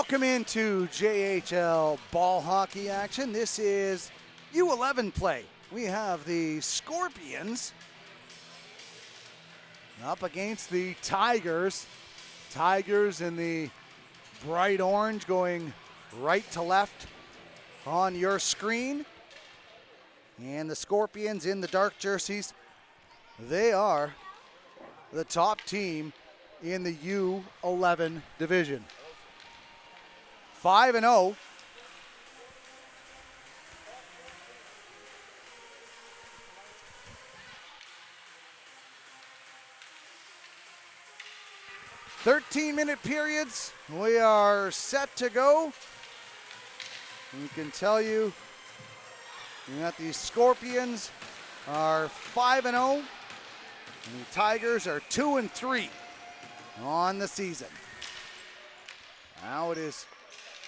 Welcome into JHL ball hockey action. This is U11 play. We have the Scorpions up against the Tigers. Tigers in the bright orange going right to left on your screen. And the Scorpions in the dark jerseys. They are the top team in the U11 division. 5-0. "13-minute periods. We are set to go. We can tell you that the Scorpions are 5-0. And the Tigers are 2-3 on the season. Now it is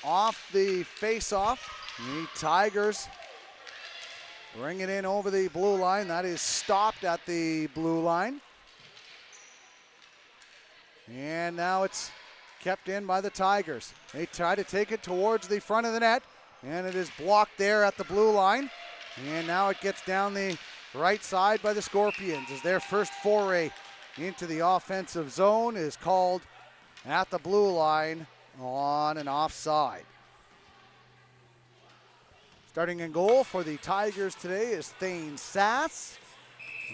off the face-off. The Tigers bring it in over the blue line. That is stopped at the blue line. And now it's kept in by the Tigers. They try to take it towards the front of the net, and it is blocked there at the blue line. And now it gets down the right side by the Scorpions as their first foray into the offensive zone is called at the blue line on an offside. Starting in goal for the Tigers today is Thane Sass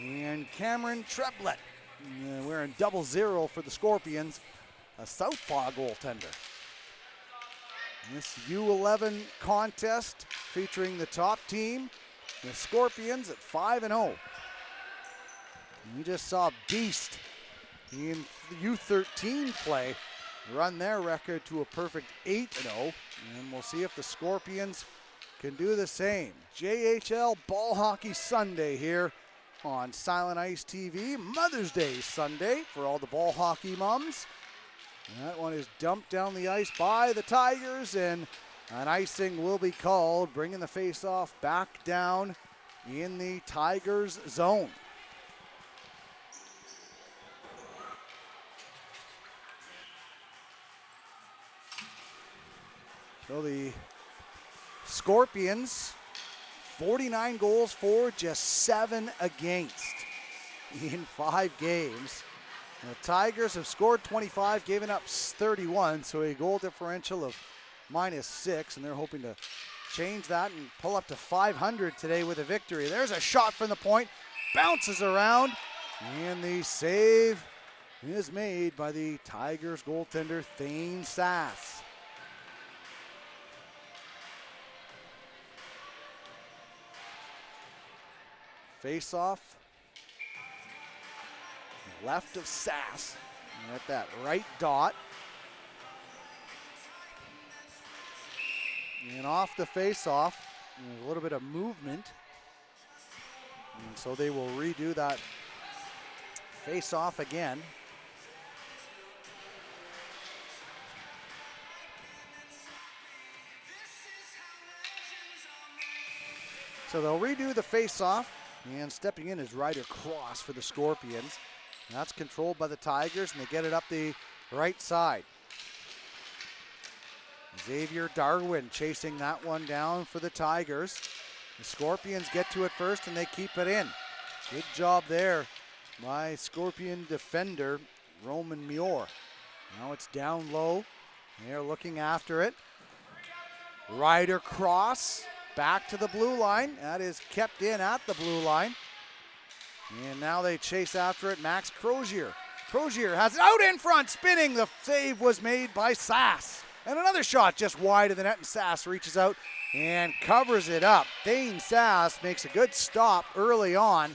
and Cameron Treblet. We're in 0-0 for the Scorpions, a southpaw goaltender. This U11 contest featuring the top team, the Scorpions, at 5-0. We just saw Beast in U13 play run their record to a perfect 8-0, and we'll see if the Scorpions can do the same. JHL Ball Hockey Sunday here on Silent Ice TV. Mother's Day Sunday for all the ball hockey mums. And that one is dumped down the ice by the Tigers, and an icing will be called, bringing the face-off back down in the Tigers zone. So the Scorpions, 49 goals for, just 7 against in 5 games. The Tigers have scored 25, given up 31, so a goal differential of -6, and they're hoping to change that and pull up to 500 today with a victory. There's a shot from the point, bounces around, and the save is made by the Tigers goaltender, Thane Sass. Face-off, left of Sass, at that right dot. And off the face-off, a little bit of movement. And so they will redo that face-off again. So they'll redo the face-off. And stepping in is Ryder Cross for the Scorpions. That's controlled by the Tigers, and they get it up the right side. Xavier Darwin chasing that one down for the Tigers. The Scorpions get to it first, and they keep it in. Good job there by Scorpion defender Roman Muir. Now it's down low. They're looking after it. Ryder Cross. Back to the blue line. That is kept in at the blue line. And now they chase after it. Max Crozier. Crozier has it out in front, spinning. The save was made by Sass. And another shot just wide of the net, and Sass reaches out and covers it up. Thane Sass makes a good stop early on.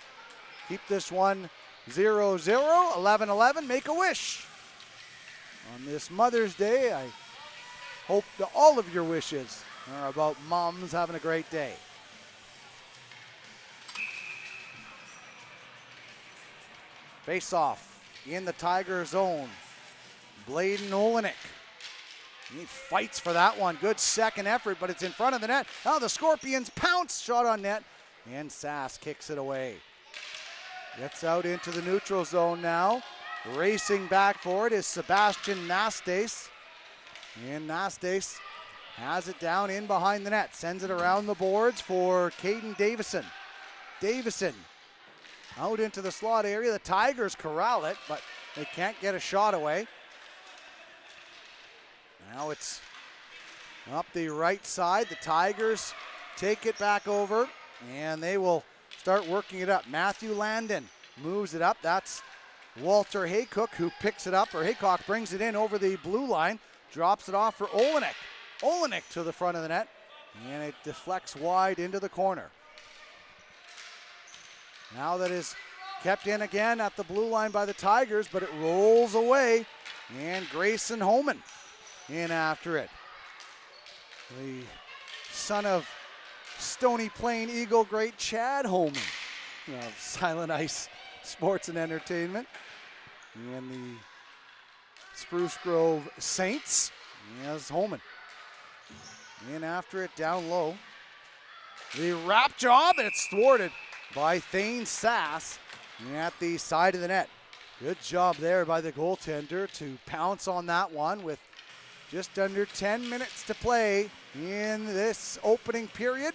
Keep this one 0-0, 11-11. Make a wish. On this Mother's Day, I hope that all of your wishes are about moms having a great day. Face-off in the Tiger zone. Bladen Olenek. He fights for that one. Good second effort, but it's in front of the net. Now the Scorpions pounce. Shot on net, and Sass kicks it away. Gets out into the neutral zone now. Racing back for it is Sebastian Nastes. And Nastes has it down in behind the net. Sends it around the boards for Caden Davison. Davison out into the slot area. The Tigers corral it, but they can't get a shot away. Now it's up the right side. The Tigers take it back over, and they will start working it up. Matthew Landon moves it up. That's Walter Haycock who picks it up, or Haycock brings it in over the blue line, drops it off for Olenek. Olenek to the front of the net, and it deflects wide into the corner. Now that is kept in again at the blue line by the Tigers, but it rolls away, and Grayson Homan in after it. The son of Stony Plain Eagle great Chad Homan of Silent Ice Sports and Entertainment, and the Spruce Grove Saints. Yes, Homan in after it down low. The wrap job, and it's thwarted by Thane Sass at the side of the net. Good job there by the goaltender to pounce on that one with just under 10 minutes to play in this opening period.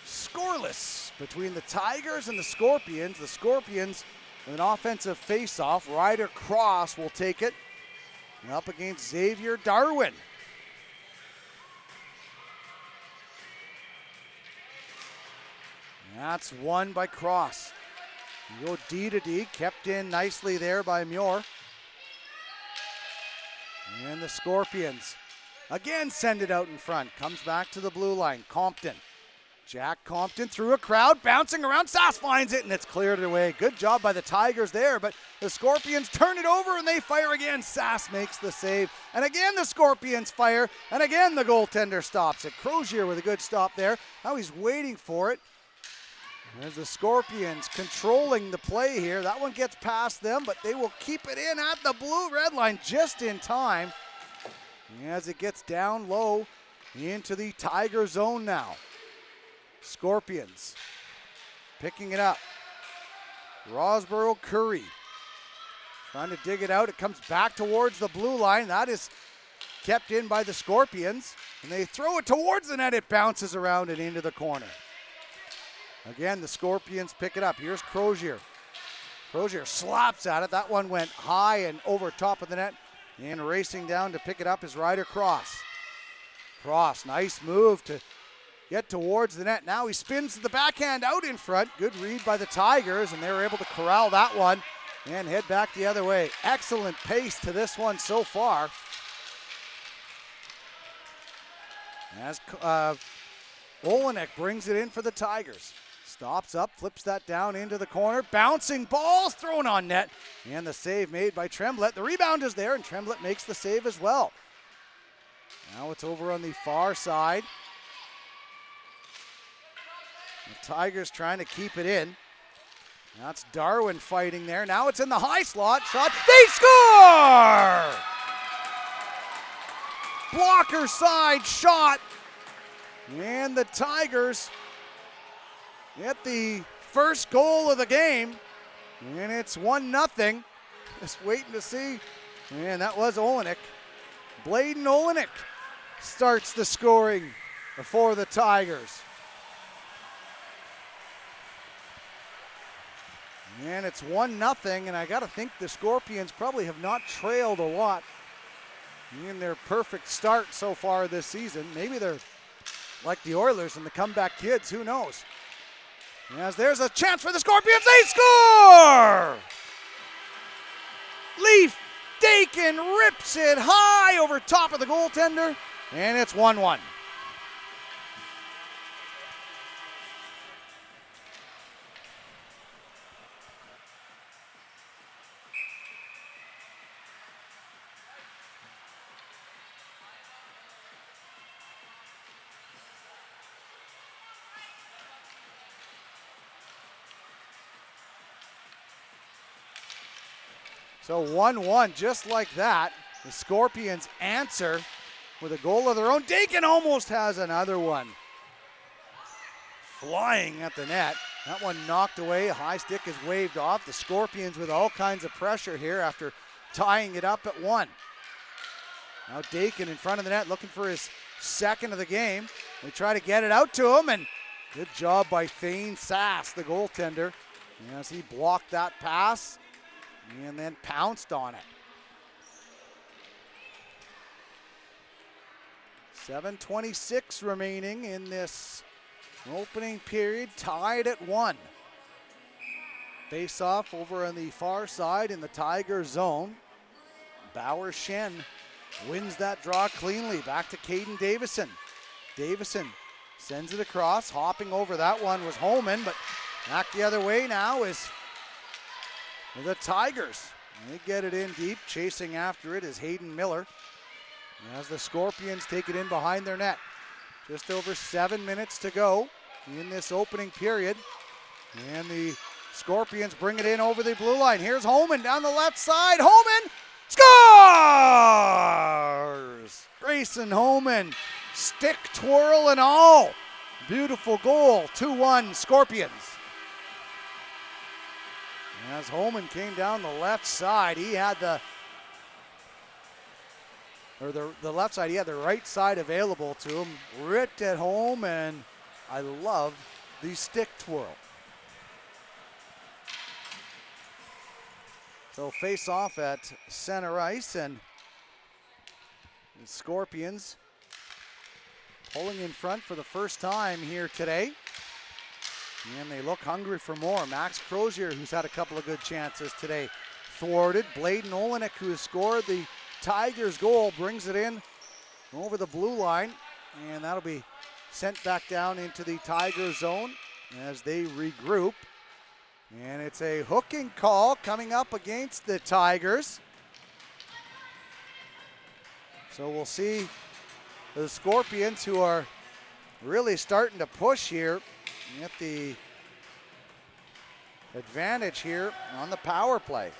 Scoreless between the Tigers and the Scorpions. The Scorpions with an offensive face-off. Ryder Cross will take it. And up against Xavier Darwin. That's won by Cross. You go D to D, kept in nicely there by Muir. And the Scorpions again send it out in front. Comes back to the blue line. Compton. Jack Compton through a crowd, bouncing around. Sass finds it, and it's cleared away. Good job by the Tigers there, but the Scorpions turn it over, and they fire again. Sass makes the save, and again the Scorpions fire, and again the goaltender stops it. Crozier with a good stop there. Now he's waiting for it. There's the Scorpions controlling the play here. That one gets past them, but they will keep it in at the blue-red line just in time as it gets down low into the Tiger zone now. Scorpions picking it up. Rosborough Curry trying to dig it out. It comes back towards the blue line. That is kept in by the Scorpions, and they throw it towards the net. It bounces around and into the corner. Again, the Scorpions pick it up. Here's Crozier. Crozier slaps at it. That one went high and over top of the net. And racing down to pick it up is Ryder Cross. Cross, nice move to get towards the net. Now he spins the backhand out in front. Good read by the Tigers, and they were able to corral that one and head back the other way. Excellent pace to this one so far. As Olenek brings it in for the Tigers. Stops up, flips that down into the corner. Bouncing balls thrown on net. And the save made by Tremblett. The rebound is there, and Tremblett makes the save as well. Now it's over on the far side. The Tigers trying to keep it in. That's Darwin fighting there. Now it's in the high slot. Shot. They score! Blocker side shot. And the Tigers get the first goal of the game. And it's 1-0. Just waiting to see. And that was Olenek. Bladen Olenek starts the scoring for the Tigers. And it's 1-0, and I got to think the Scorpions probably have not trailed a lot in their perfect start so far this season. Maybe they're like the Oilers and the comeback kids, who knows? As there's a chance for the Scorpions, they score! Leaf Dakin rips it high over top of the goaltender, and it's 1-1. So 1-1, just like that. The Scorpions answer with a goal of their own. Dakin almost has another one. Flying at the net. That one knocked away. A high stick is waved off. The Scorpions with all kinds of pressure here after tying it up at 1. Now Dakin in front of the net looking for his second of the game. They try to get it out to him, and good job by Thane Sass, the goaltender, as he blocked that pass and then pounced on it. 7:26 remaining in this opening period, tied at 1. Face off over on the far side in the Tiger zone. Bauer Shen wins that draw cleanly. Back to Caden Davison. Davison sends it across. Hopping over that one was Holman, but back the other way now is the Tigers. They get it in deep. Chasing after it is Hayden Miller, as the Scorpions take it in behind their net. Just over 7 minutes to go in this opening period. And the Scorpions bring it in over the blue line. Here's Holman down the left side. Holman scores! Grayson Holman, stick twirl and all. Beautiful goal, 2-1 Scorpions. As Holman came down the left side, he had the left side, he had the right side available to him. Ripped it home, and I love the stick twirl. So face off at center ice, and the Scorpions pulling in front for the first time here today. And they look hungry for more. Max Crozier, who's had a couple of good chances today, thwarted. Bladen Olenek, who has scored the Tigers goal, brings it in over the blue line, and that'll be sent back down into the Tiger zone as they regroup. And it's a hooking call coming up against the Tigers. So we'll see the Scorpions, who are really starting to push here, get the advantage here on the power play.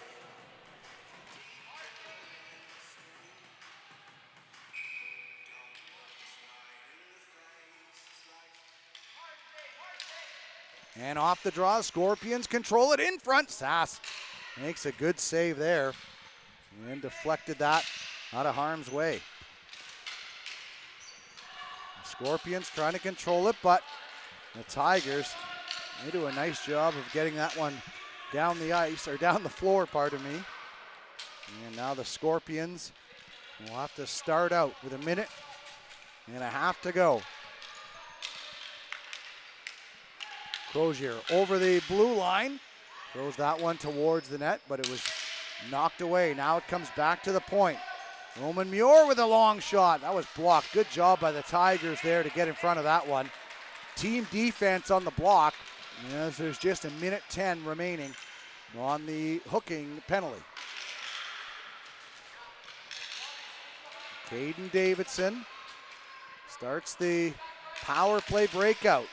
And off the draw, Scorpions control it in front. Sass makes a good save there and deflected that out of harm's way. Scorpions trying to control it, but the Tigers, they do a nice job of getting that one down the ice, or down the floor, pardon me. And now the Scorpions will have to start out with 1.5 minutes to go. Crozier over the blue line, throws that one towards the net, but it was knocked away. Now it comes back to the point. Roman Muir with a long shot. That was blocked. Good job by the Tigers there to get in front of that one. Team defense on the block, as there's just 1:10 minutes remaining on the hooking penalty. Caden Davidson starts the power play breakout.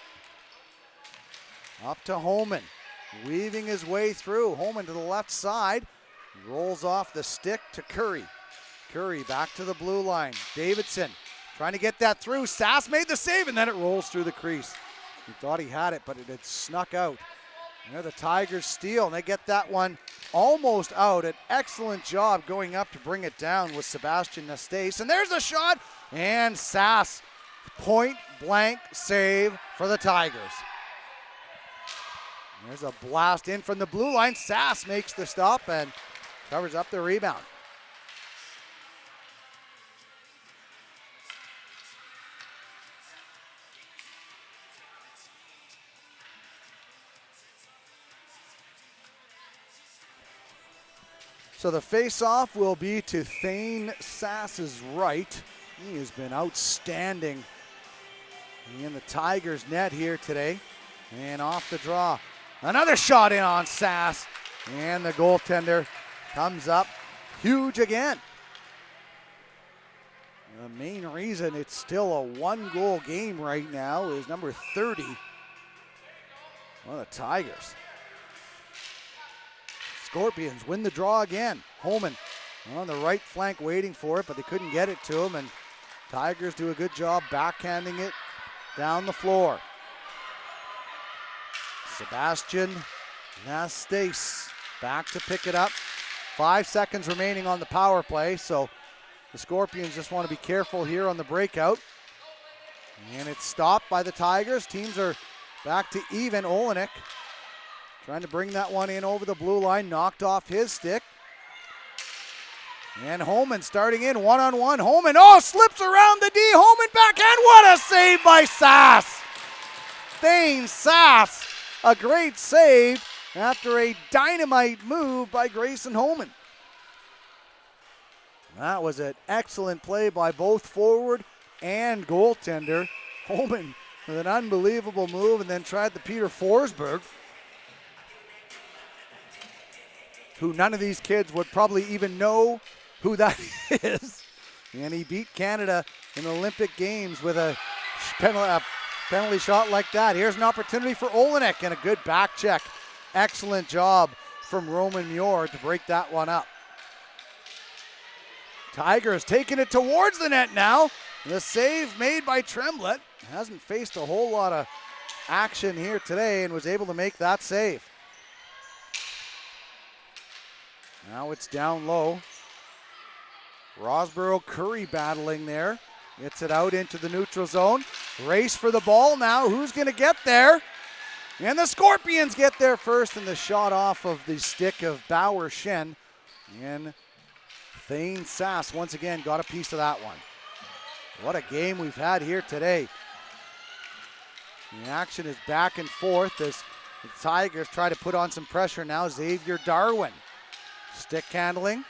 Up to Holman, weaving his way through. Holman to the left side, rolls off the stick to Curry. Curry back to the blue line. Davidson trying to get that through. Sass made the save, and then it rolls through the crease. He thought he had it, but it had snuck out. There the Tigers steal, and they get that one almost out. An excellent job going up to bring it down with Sebastian Nestace. And there's a shot, and Sass, point blank save for the Tigers. There's a blast in from the blue line. Sass makes the stop and covers up the rebound. So the face-off will be to Thane Sass's right. He has been outstanding in the Tigers net here today. And off the draw, another shot in on Sass, and the goaltender comes up huge again. The main reason it's still a 1-goal game right now is number 30 on the Tigers. Scorpions win the draw again. Holman on the right flank waiting for it, but they couldn't get it to him, and Tigers do a good job backhanding it down the floor. Sebastian Nestace back to pick it up. 5 seconds remaining on the power play, so The Scorpions just want to be careful here on the breakout. And it's stopped by the Tigers. Teams are back to even. Olenek trying to bring that one in over the blue line, knocked off his stick. And Holman starting in one-on-one. Holman, slips around the D. Holman backhand. What a save by Sass. Thane Sass, a great save after a dynamite move by Grayson Holman. That was an excellent play by both forward and goaltender. Holman with an unbelievable move, and then tried the Peter Forsberg, who none of these kids would probably even know who that is. And he beat Canada in the Olympic Games with a penalty shot like that. Here's an opportunity for Olenek and a good back check. Excellent job from Roman Muir to break that one up. Tigers taking it towards the net now. The save made by Tremblett. Hasn't faced a whole lot of action here today and was able to make that save. Now it's down low. Rosborough Curry battling there. Gets it out into the neutral zone. Race for the ball now. Who's going to get there? And the Scorpions get there first, and the shot off of the stick of Bauer Shen. And Thane Sass once again got a piece of that one. What a game we've had here today. The action is back and forth as the Tigers try to put on some pressure now. Xavier Darwin. Stick handling.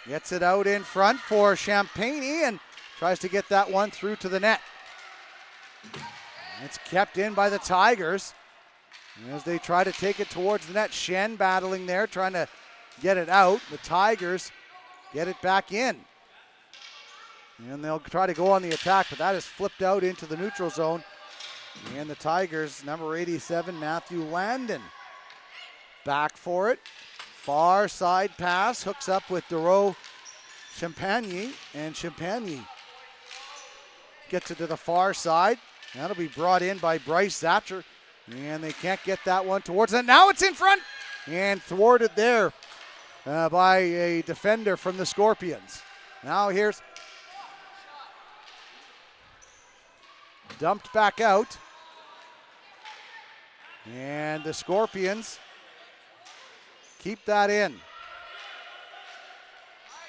Gets it out in front for Champagne and tries to get that one through to the net. It's kept in by the Tigers as they try to take it towards the net. Shen battling there, trying to get it out. The Tigers get it back in. And they'll try to go on the attack, but that is flipped out into the neutral zone. And the Tigers, number 87, Matthew Landon, back for it. Far side pass, hooks up with Dero Champagne, and Champagne gets it to the far side. That'll be brought in by Bryce Zatcher, and they can't get that one towards it. Now it's in front, and thwarted there by a defender from the Scorpions. Now here's dumped back out, and the Scorpions keep that in.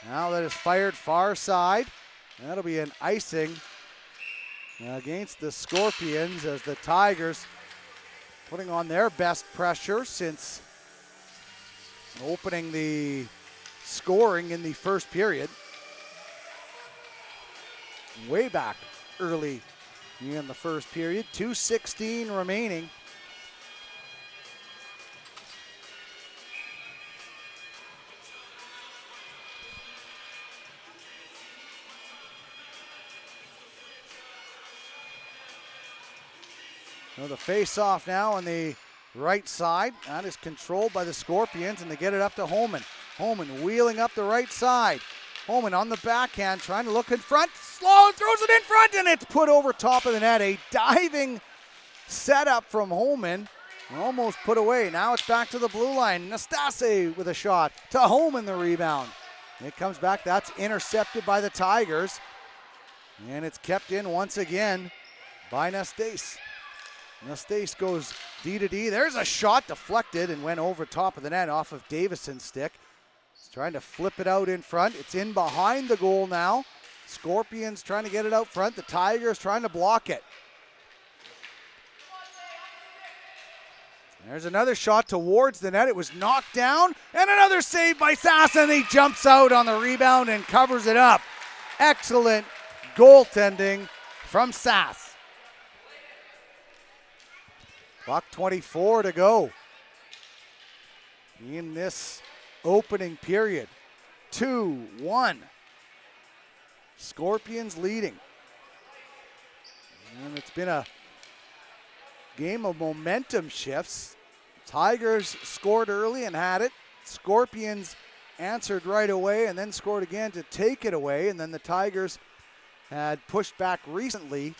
Now that is fired far side. That'll be an icing against the Scorpions as the Tigers putting on their best pressure since opening the scoring in the first period. Way back early in the first period. 2:16 remaining. So the face-off now on the right side. That is controlled by the Scorpions, and they get it up to Holman. Holman wheeling up the right side. Holman on the backhand, trying to look in front. Sloan throws it in front, and it's put over top of the net. A diving setup from Holman. Almost put away. Now it's back to the blue line. Nastase with a shot. To Holman the rebound. It comes back. That's intercepted by the Tigers. And it's kept in once again by Nastase. Nastase goes D to D. There's a shot deflected and went over top of the net off of Davison's stick. He's trying to flip it out in front. It's in behind the goal now. Scorpions trying to get it out front. The Tigers trying to block it. There's another shot towards the net. It was knocked down. And another save by Sass, and he jumps out on the rebound and covers it up. Excellent goaltending from Sass. Buck 24 to go in this opening period. 2-1. Scorpions leading. And it's been a game of momentum shifts. Tigers scored early and had it. Scorpions answered right away and then scored again to take it away. And then the Tigers had pushed back recently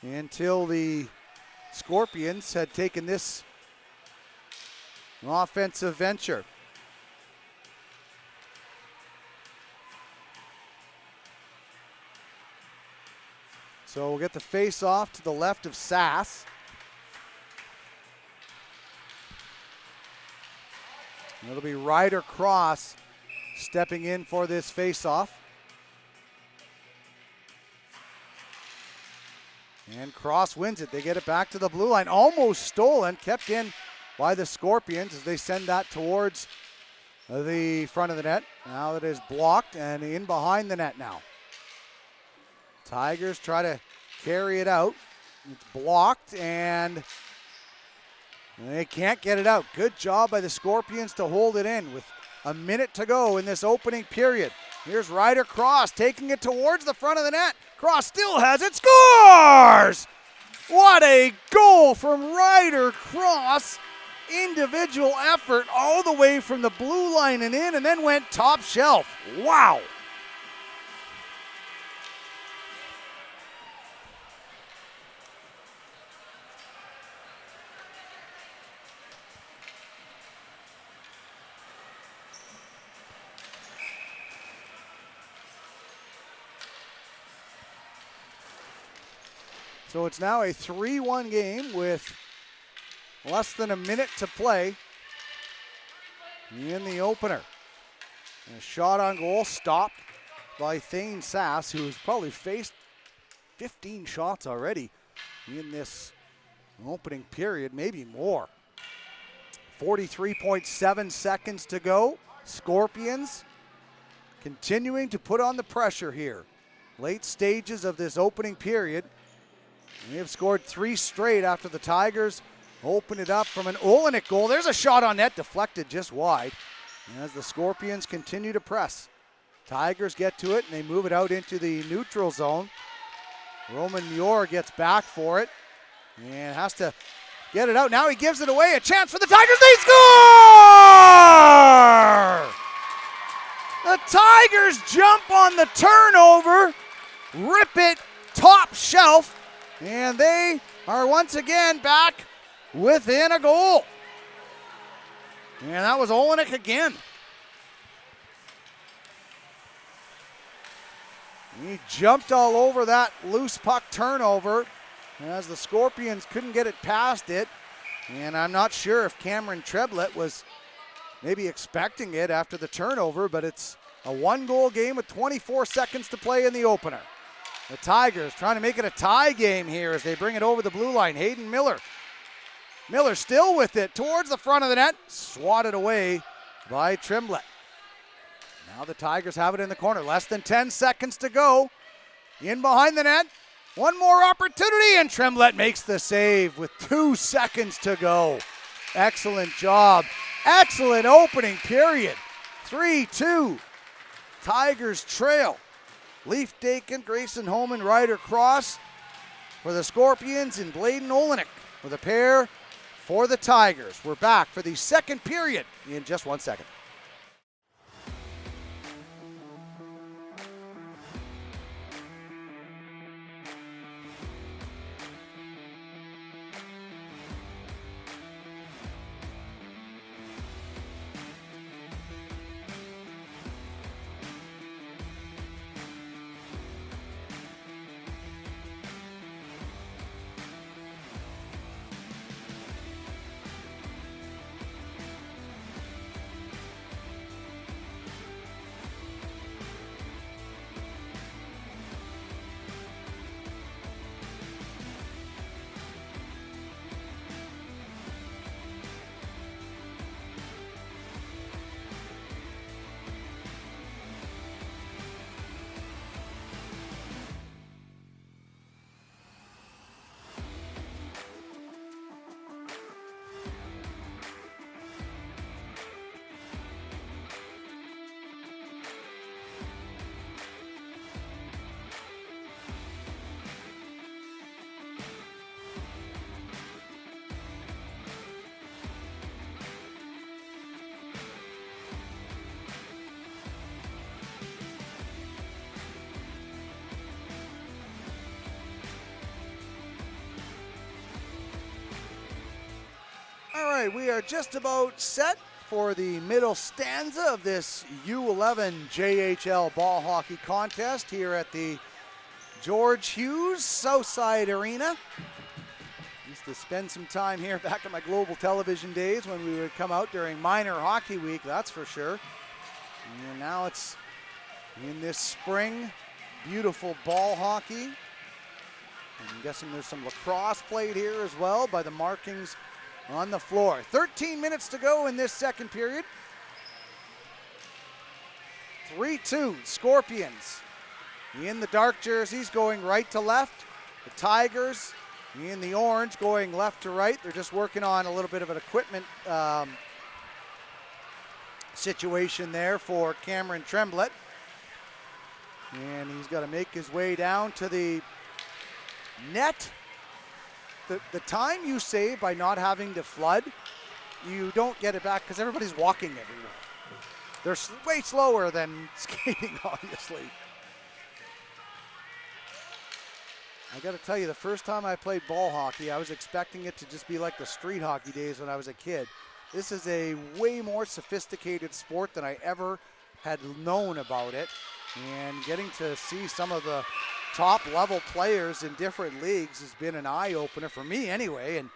until the Scorpions had taken this offensive venture. So we'll get the face off to the left of Sass. It'll be Ryder Cross stepping in for this face-off. And Cross wins it. They get it back to the blue line. Almost stolen, kept in by the Scorpions as they send that towards the front of the net. Now it is blocked and in behind the net now. Tigers try to carry it out. It's blocked and they can't get it out. Good job by the Scorpions to hold it in with a minute to go in this opening period. Here's Ryder Cross taking it towards the front of the net. Cross still has it, scores! What a goal from Ryder Cross. Individual effort all the way from the blue line and in, and then went top shelf. Wow! So it's now a 3-1 game with less than a minute to play in the opener. And a shot on goal stopped by Thane Sass, who has probably faced 15 shots already in this opening period, maybe more. 43.7 seconds to go. Scorpions continuing to put on the pressure here. Late stages of this opening period. They have scored 3 straight after the Tigers open it up from an Olenek goal. There's a shot on net, deflected just wide. As the Scorpions continue to press. Tigers get to it and they move it out into the neutral zone. Roman Muir gets back for it and has to get it out. Now he gives it away. A chance for the Tigers. They score! The Tigers jump on the turnover, rip it top shelf, and they are once again back within a goal. And that was Olenek again. He jumped all over that loose puck turnover as the Scorpions couldn't get it past it. And I'm not sure if Cameron Treblet was maybe expecting it after the turnover, but it's a 1-goal game with 24 seconds to play in the opener. The Tigers trying to make it a tie game here as they bring it over the blue line. Hayden Miller. Miller still with it towards the front of the net. Swatted away by Tremblay. Now the Tigers have it in the corner. Less than 10 seconds to go. In behind the net. One more opportunity and Tremblay makes the save with 2 seconds to go. Excellent job. Excellent opening period. 3-2. Tigers trail. Leaf Dakin, Grayson Holman, Ryder Cross for the Scorpions and Bladen Olenek with a pair for the Tigers. We're back for the second period in just 1 second. All right, we are just about set for the middle stanza of this U11 JHL ball hockey contest here at the George Hughes, Southside Arena. Used to spend some time here back in my global television days when we would come out during minor hockey week, that's for sure. And now it's in this spring, beautiful ball hockey. I'm guessing there's some lacrosse played here as well by the markings on the floor. 13 minutes to go in this second period. 3-2 Scorpions in the dark jerseys going right to left. The Tigers in the orange going left to right. They're just working on a little bit of an equipment situation there for Cameron Tremblett. And he's got to make his way down to the net. The time you save by not having to flood, you don't get it back because everybody's walking everywhere. They're way slower than skating, obviously. I got to tell you, the first time I played ball hockey, I was expecting it to just be like the street hockey days when I was a kid. This is a way more sophisticated sport than I ever had known about it. And getting to see some of the top level players in different leagues has been an eye-opener for me anyway, and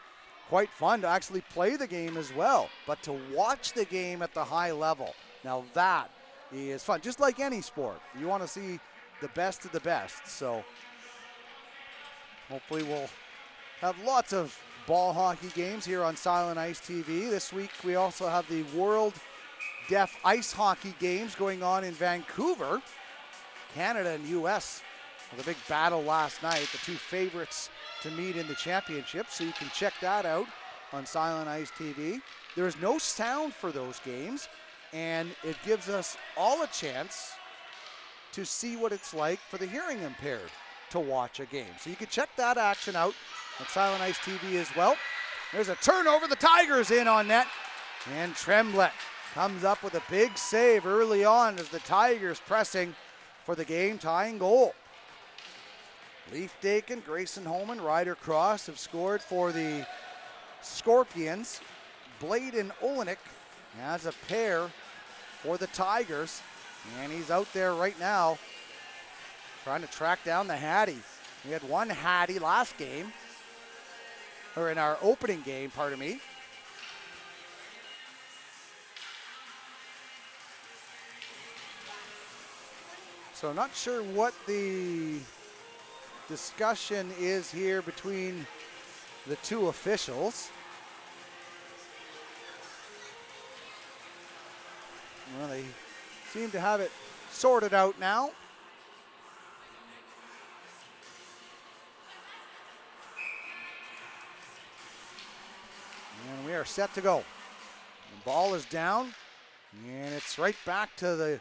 quite fun to actually play the game as well. But to watch the game at the high level, now that is fun. Just like any sport, you want to see the best of the best. So hopefully we'll have lots of ball hockey games here on Silent Ice TV. This week we also have the World Deaf Ice Hockey Games going on in Vancouver. Canada and U.S. with a big battle last night, the two favorites to meet in the championship, so you can check that out on Silent Ice TV. There is no sound for those games, and it gives us all a chance to see what it's like for the hearing impaired to watch a game. So you can check that action out on Silent Ice TV as well. There's a turnover, the Tigers in on net, and Tremblett comes up with a big save early on as the Tigers pressing for the game-tying goal. Leaf Dakin, Grayson Holman, Ryder Cross have scored for the Scorpions. Blade and Olenek as a pair for the Tigers. And he's out there right now trying to track down the Hattie. We had one Hattie last game, or in our opening game, pardon me. So not sure what the discussion is here between the two officials. Well, they seem to have it sorted out now. And we are set to go. The ball is down, and it's right back to the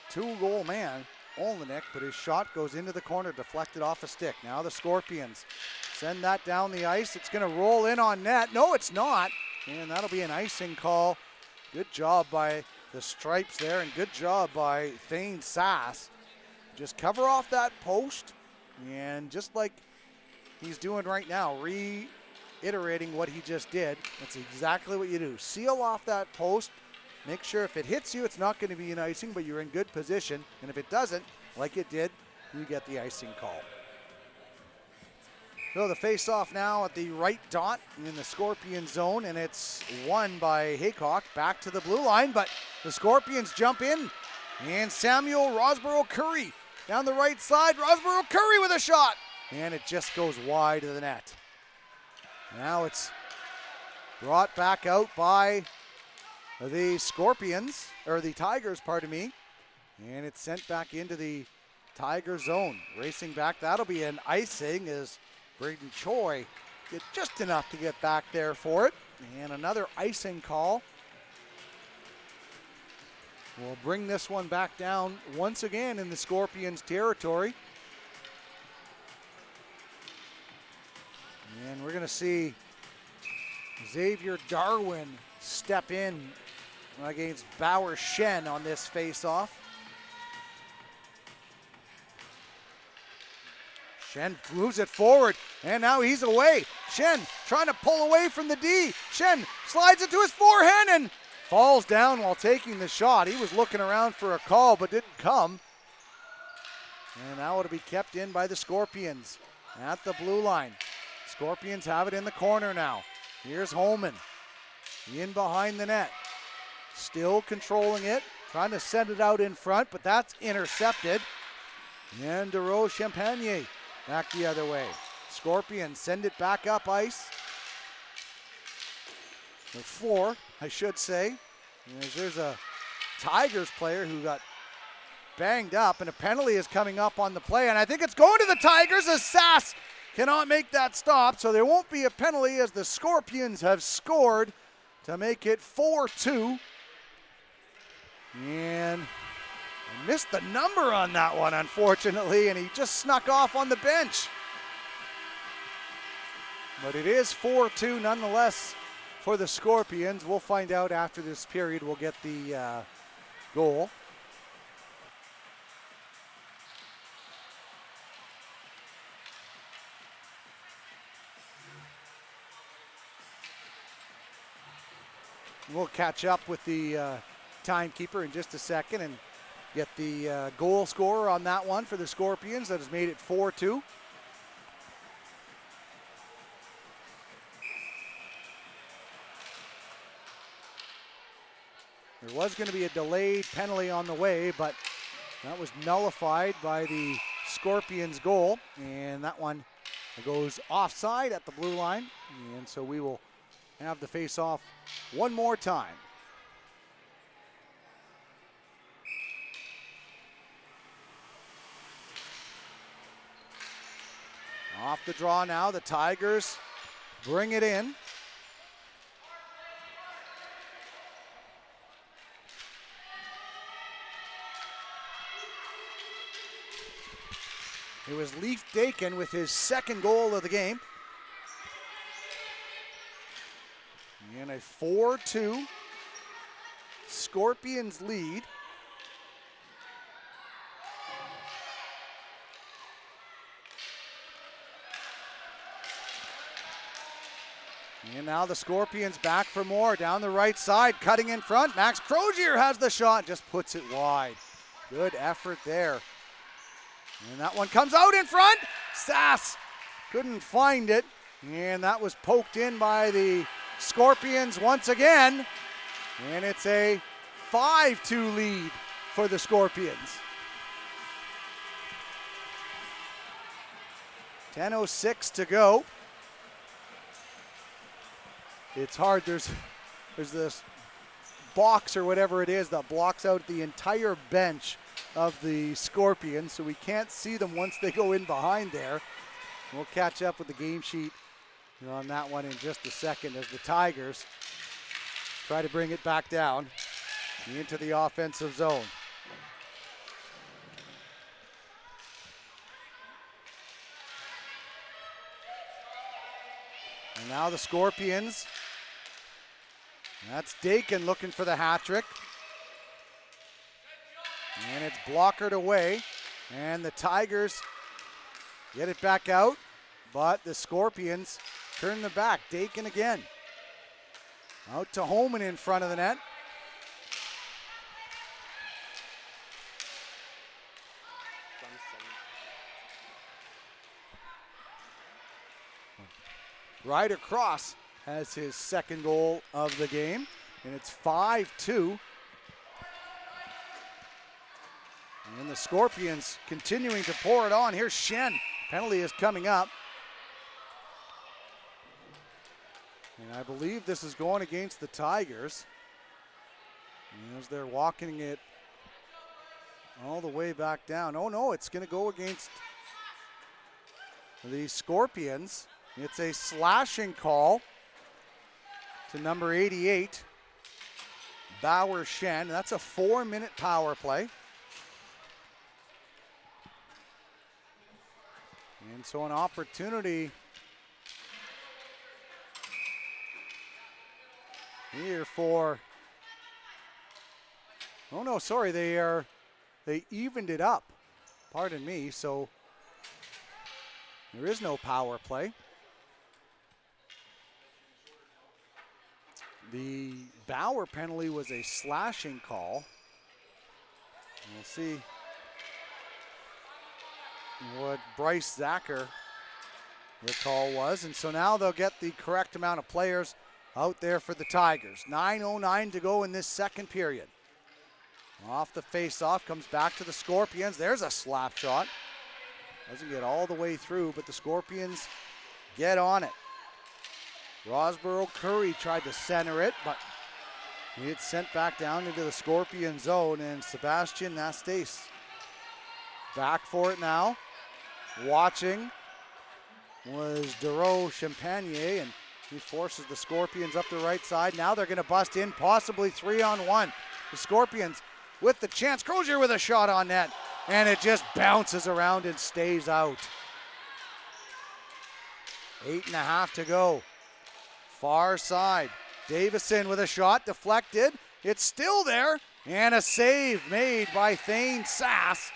two-goal man, Olenek, but his shot goes into the corner, deflected off a stick. Now the Scorpions send that down the ice. It's going to roll in on net. No, it's not. And that'll be an icing call. Good job by the Stripes there, and good job by Thane Sass. Just cover off that post, and just like he's doing right now, reiterating what he just did, that's exactly what you do. Seal off that post. Make sure if it hits you, it's not going to be an icing, but you're in good position. And if it doesn't, like it did, you get the icing call. So the face-off now at the right dot in the Scorpion zone, and it's won by Haycock. Back to the blue line, but the Scorpions jump in. And Samuel Rosborough-Curry down the right side. Rosborough-Curry with a shot. And it just goes wide of the net. Now it's brought back out by the Scorpions, or the Tigers, pardon me. And it's sent back into the Tiger zone. Racing back, that'll be an icing as Braden Choi did just enough to get back there for it. And another icing call. We'll bring this one back down once again in the Scorpions territory. And we're gonna see Xavier Darwin step in against Bauer Shen on this face-off. Shen moves it forward, and now he's away. Shen trying to pull away from the D. Shen slides it to his forehand and falls down while taking the shot. He was looking around for a call, but didn't come. And now it'll be kept in by the Scorpions at the blue line. Scorpions have it in the corner now. Here's Holman in behind the net. Still controlling it, trying to send it out in front, but that's intercepted. And DeRose Champagne back the other way. Scorpions send it back up ice. The floor, I should say. There's a Tigers player who got banged up, and a penalty is coming up on the play, and I think it's going to the Tigers as Sass cannot make that stop, so there won't be a penalty as the Scorpions have scored to make it 4-2. And I missed the number on that one, unfortunately, and he just snuck off on the bench. But it is 4-2 nonetheless for the Scorpions. We'll find out after this period. We'll get the goal. We'll catch up with the timekeeper in just a second and get the goal scorer on that one for the Scorpions. That has made it 4-2. There was going to be a delayed penalty on the way, but that was nullified by the Scorpions goal, and that one goes offside at the blue line, and so we will have the face-off one more time. Off the draw now, the Tigers bring it in. It was Leaf Dakin with his second goal of the game. And a 4-2 Scorpions lead. And now the Scorpions back for more down the right side, cutting in front. Max Crozier has the shot, just puts it wide. Good effort there. And that one comes out in front. Sass couldn't find it. And that was poked in by the Scorpions once again. And it's a 5-2 lead for the Scorpions. 10:06 to go. It's hard, there's this box or whatever it is that blocks out the entire bench of the Scorpions, so we can't see them once they go in behind there. We'll catch up with the game sheet on that one in just a second as the Tigers try to bring it back down into the offensive zone. And now the Scorpions. That's Dakin looking for the hat trick. And it's blockered away. And the Tigers get it back out. But the Scorpions turn them back. Dakin again. Out to Holman in front of the net. Ryder Cross has his second goal of the game, and it's 5-2. And the Scorpions continuing to pour it on. Here's Shen. Penalty is coming up. And I believe this is going against the Tigers. And as they're walking it all the way back down. Oh no, it's going to go against the Scorpions. It's a slashing call to number 88, Bauer Shen. That's a 4-minute power play. And so an opportunity here for, oh no, sorry, they evened it up. Pardon me, so there is no power play. The Bauer penalty was a slashing call. We'll see what Bryce Zacher, the call was. And so now they'll get the correct amount of players out there for the Tigers. 9:09 to go in this second period. Off the face-off, comes back to the Scorpions. There's a slap shot. Doesn't get all the way through, but the Scorpions get on it. Rosborough Curry tried to center it, but it's sent back down into the Scorpion zone, and Sebastian Nastas back for it now. Watching was Dero Champagne, and he forces the Scorpions up the right side. Now they're going to bust in, possibly 3-on-1. The Scorpions with the chance. Crozier with a shot on net, and it just bounces around and stays out. 8.5 to go. Far side. Davison with a shot, deflected. It's still there, and a save made by Thane Sass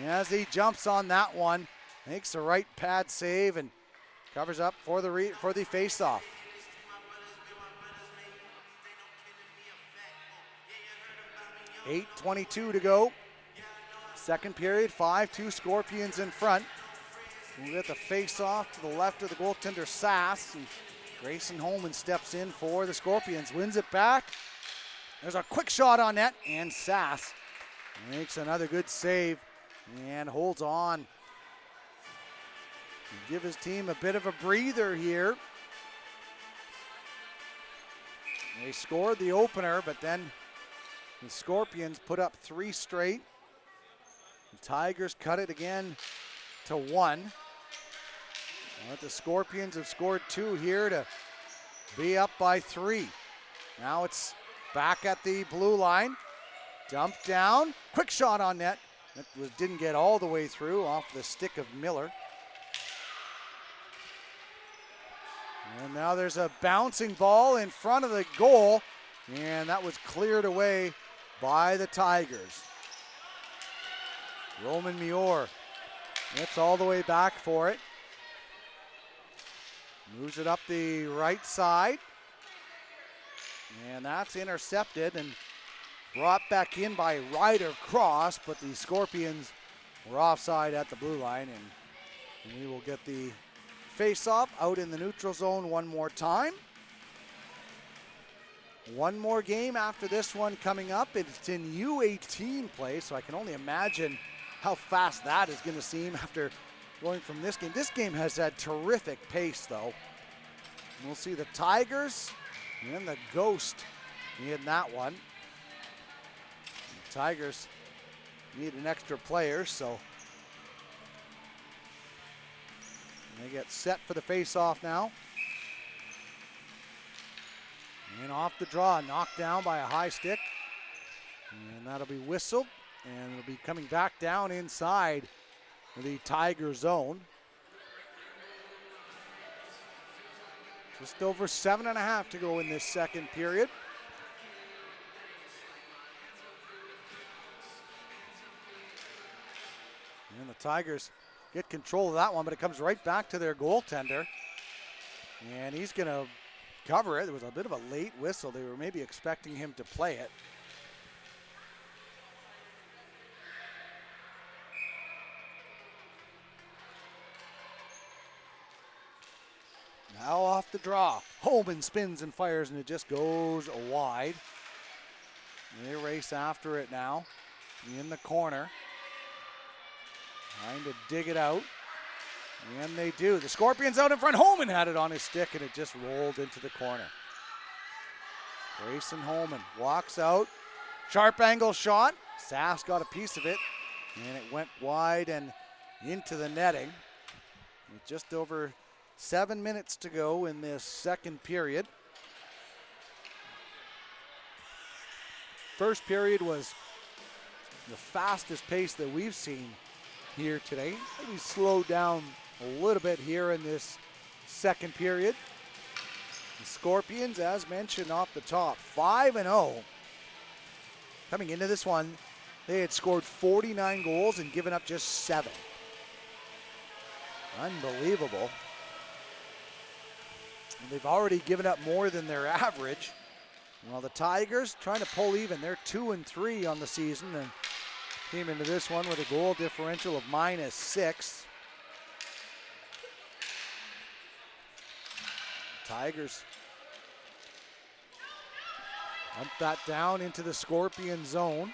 as he jumps on that one. Makes the right pad save and covers up for the face-off. 8:22 to go. Second period, 5-2 Scorpions in front. We'll get the face-off to the left of the goaltender, Sass. And Grayson Holman steps in for the Scorpions, wins it back. There's a quick shot on net, and Sass makes another good save and holds on. Give his team a bit of a breather here. They scored the opener, but then the Scorpions put up 3 straight. The Tigers cut it again to 1. But the Scorpions have scored 2 here to be up by 3. Now it's back at the blue line. Dumped down. Quick shot on net. That didn't get all the way through, off the stick of Miller. And now there's a bouncing ball in front of the goal, and that was cleared away by the Tigers. Roman Muir gets all the way back for it. Moves it up the right side. And that's intercepted and brought back in by Ryder Cross, but the Scorpions were offside at the blue line, and we will get the face-off out in the neutral zone one more time. One more game after this one coming up. It's in U18 play, so I can only imagine how fast that is going to seem after going from this game. This game has had terrific pace, though. We'll see the Tigers and the Ghost in that one. The Tigers need an extra player, so they get set for the face-off now. And off the draw, knocked down by a high stick. And that'll be whistled, and it'll be coming back down inside the Tiger zone. Just over 7.5 to go in this second period. And the Tigers get control of that one, but it comes right back to their goaltender. And he's going to cover it. There was a bit of a late whistle. They were maybe expecting him to play it. Now off the draw. Holman spins and fires, and it just goes wide. They race after it now in the corner, trying to dig it out. And they do. The Scorpions out in front. Holman had it on his stick, and it just rolled into the corner. Grayson Holman walks out. Sharp angle shot. Sass got a piece of it, and it went wide and into the netting. With just over 7 minutes to go in this second period. First period was the fastest pace that we've seen here today. Maybe slowed down a little bit here in this second period. The Scorpions, as mentioned off the top, 5-0. Coming into this one, they had scored 49 goals and given up just 7. Unbelievable. And they've already given up more than their average. While the Tigers trying to pull even. They're 2-3 on the season, and Came into this one with a goal differential of -6. Tigers dump that down into the Scorpion zone.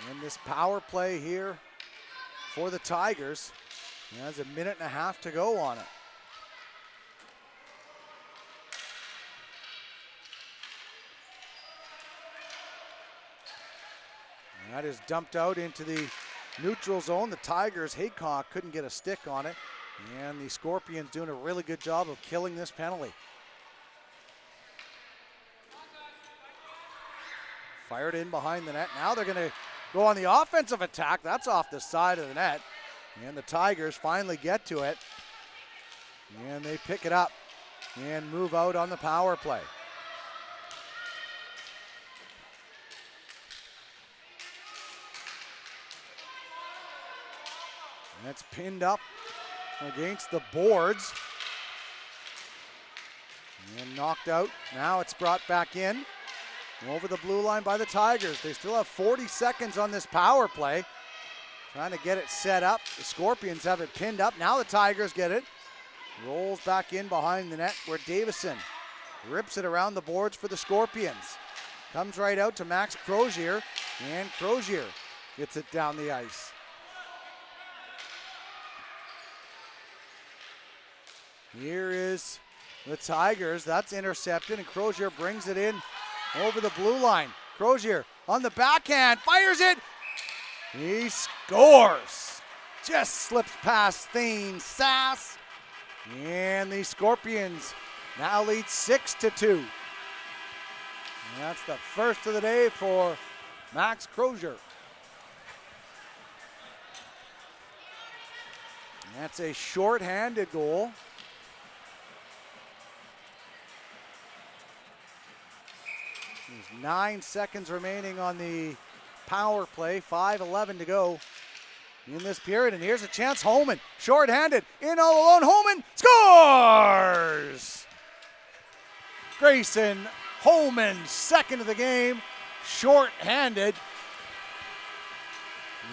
And this power play here for the Tigers. It has a minute and a half to go on it. And that is dumped out into the neutral zone. The Tigers, Haycock couldn't get a stick on it. And the Scorpions doing a really good job of killing this penalty. Fired in behind the net. Now they're going to go on the offensive attack. That's off the side of the net. And the Tigers finally get to it. And they pick it up and move out on the power play. That's pinned up against the boards. And knocked out. Now it's brought back in. Over the blue line by the Tigers. They still have 40 seconds on this power play. Trying to get it set up. The Scorpions have it pinned up. Now the Tigers get it. Rolls back in behind the net where Davison rips it around the boards for the Scorpions. Comes right out to Max Crozier. And Crozier gets it down the ice. Here is the Tigers. That's intercepted, and Crozier brings it in over the blue line. Crozier on the backhand, fires it. He scores. Just slips past Thane Sass. And the Scorpions now lead 6-2. And that's the first of the day for Max Crozier. And that's a short-handed goal. There's 9 seconds remaining on the power play, 5:11 to go in this period. And here's a chance, Holman, short-handed, in all alone, Holman scores! Grayson Holman, second of the game, short-handed.